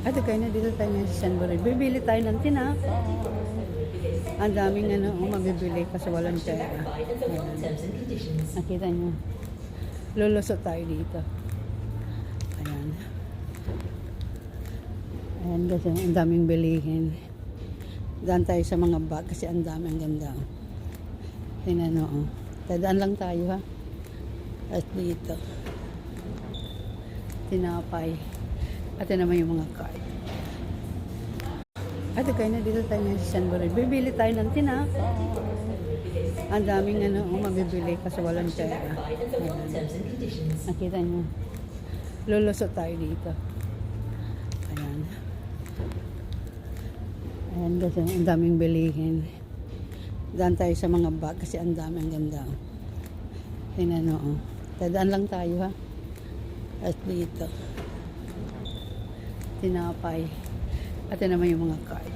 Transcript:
Ate kayo na dito tayo ngayon sa San Boril. Bibili tayo ng tinapa. Ang daming mabibili kasi walang pera. Ayan. Nakita nyo. Lulusot tayo dito. Ayan. Ayan kasi ang daming bilihin. Daan tayo sa mga bag kasi ang daming ganda. Tingnan nyo. Tadaan lang tayo ha. At dito. Tinapay. At naman yung mga card. Ate kayo na dito tayo ngayon sa San Boril. Bibili tayo ng tinapa. Ang daming mabibili kasi walang pera. Ayan. Nakita nyo. Lulusot tayo dito. Ayan. Ayan kasi ang daming bilihin. Daan tayo sa mga bag kasi ang daming ganda. Tingnan nyo. Tadaan lang tayo ha. At dito. Tinapay. At naman yung mga card.